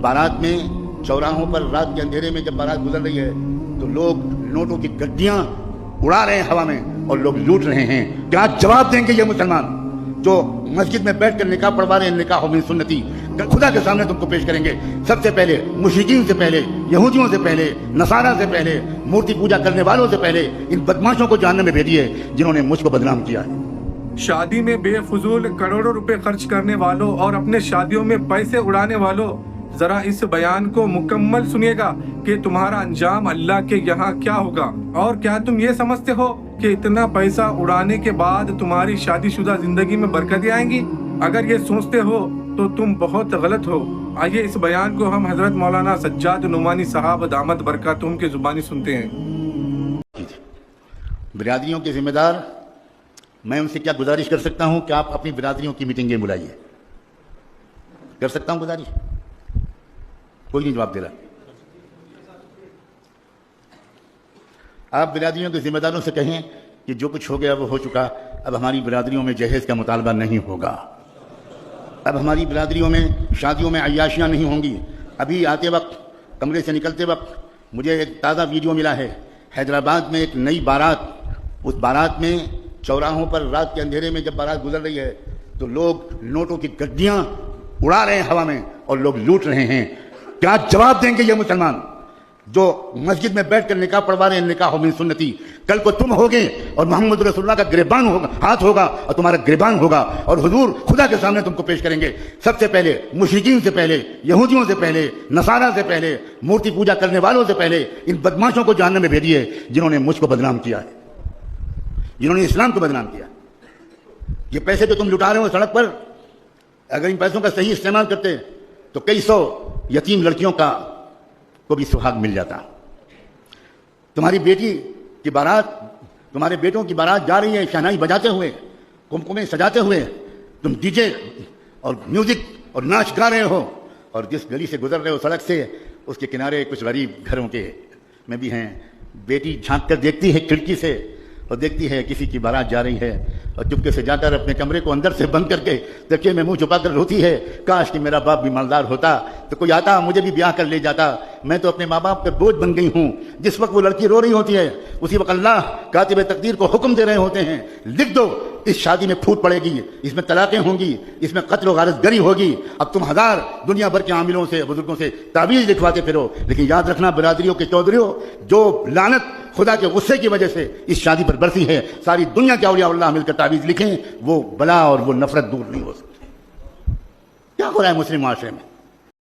بارات میں چوراہوں پر رات کے اندھیرے میں جب بارات گزر رہی ہے تو لوگ نوٹوں کی گڈیاں اڑا رہے ہیں ہوا میں اور لوگ لوٹ رہے ہیں. کیا جواب دیں گے یہ مسلمان جو مسجد میں بیٹھ کر نکاح پڑھوا رہے ہیں؟ نکاح من سنتی خدا کے سامنے تم کو پیش کریں گے. سب سے پہلے مشرکین سے پہلے، یہودیوں سے پہلے، نصارہ سے پہلے، مورتی پوجا کرنے والوں سے پہلے ان بدماشوں کو جہنم میں بھیجیے جنہوں نے مجھ کو بدنام کیا ہے. شادی میں بے فضول کروڑوں روپے خرچ کرنے والوں اور اپنے شادیوں میں پیسے اڑانے والوں، ذرا اس بیان کو مکمل سنیے گا کہ تمہارا انجام اللہ کے یہاں کیا ہوگا. اور کیا تم یہ سمجھتے ہو کہ اتنا پیسہ اڑانے کے بعد تمہاری شادی شدہ زندگی میں برکتیں آئیں گی؟ اگر یہ سوچتے ہو تو تم بہت غلط ہو. آئیے اس بیان کو ہم حضرت مولانا سجاد نعمانی صاحب دامت برکاتہم کی زبانی سنتے ہیں. برادریوں کے ذمہ دار، میں ان سے کیا گزارش کر سکتا ہوں کہ آپ اپنی برادریوں کی میٹنگیں بلائیے. کر سکتا ہوں گزارش؟ کوئی نہیں جواب دے رہا. آپ برادریوں کے ذمہ داروں سے کہیں کہ جو کچھ ہو گیا وہ ہو چکا، اب ہماری برادریوں میں جہیز کا مطالبہ نہیں ہوگا. اب ہماری برادریوں میں شادیوں میں عیاشیاں نہیں ہوں گی. ابھی آتے وقت، کمرے سے نکلتے وقت مجھے ایک تازہ ویڈیو ملا ہے. حیدرآباد میں ایک نئی بارات، اس بارات میں چوراہوں پر رات کے اندھیرے میں جب بارات گزر رہی ہے تو لوگ نوٹوں کی گڈیاں اڑا رہے ہیں ہوا میں اور لوگ لوٹ رہے ہیں. کیا جواب دیں گے یہ مسلمان جو مسجد میں بیٹھ کر نکاح پڑھوا رہے ہیں؟ نکاح من سنتی. کل کو تم ہوگے اور محمد رسول اللہ کا گریبان ہوگا، ہاتھ ہوگا اور تمہارا گریبان ہوگا اور حضور خدا کے سامنے تم کو پیش کریں گے. سب سے پہلے مشرکین سے پہلے، یہودیوں سے پہلے، نصارہ سے پہلے، مورتی پوجا کرنے والوں سے پہلے ان بدماشوں کو جہنم میں بھیجیے جنہوں نے مجھ کو بدنام کیا ہے، جنہوں نے اسلام کو بدنام کیا. یہ پیسے جو تم لٹا رہے ہو سڑک پر، اگر ان پیسوں کا صحیح استعمال کرتے تو کئی سو یتیم لڑکیوں کو بھی سہاگ مل جاتا. تمہاری بیٹی کی بارات، تمہارے بیٹوں کی بارات جا رہی ہے شہنائی بجاتے ہوئے، کمکمیں سجاتے ہوئے. تم ڈی جے اور میوزک اور ناچ گا رہے ہو اور جس گلی سے گزر رہے ہو سڑک سے، اس کے کنارے کچھ غریب گھروں کے میں بھی ہیں. بیٹی جھانک کر دیکھتی ہے کھڑکی سے اور دیکھتی ہے کسی کی بارات جا رہی ہے اور چپکے سے جا کر اپنے کمرے کو اندر سے بند کر کے تکیے میں منہ چھپا کر روتی ہے. کاش کہ میرا باپ بھی مالدار ہوتا تو کوئی آتا مجھے بھی بیاہ کر لے جاتا. میں تو اپنے ماں باپ پہ بوجھ بن گئی ہوں. جس وقت وہ لڑکی رو رہی ہوتی ہے اسی وقت اللہ کاتب تقدیر کو حکم دے رہے ہوتے ہیں، لکھ دو اس شادی میں پھوٹ پڑے گی، اس میں طلاقیں ہوں گی، اس میں قتل و غارت گری ہوگی. اب تم ہزار دنیا بھر کے عاملوں سے، بزرگوں سے تعویذ لکھواتے پھرو، لیکن یاد رکھنا برادریوں کے چودھریوں، جو لعنت خدا کے غصے کی وجہ سے اس شادی پر برسی ہے، ساری دنیا کے اولیاء اللہ مل کر تعویذ لکھیں، وہ بلا اور وہ نفرت دور نہیں ہو سکتی. کیا ہو رہا ہے مسلم معاشرے میں؟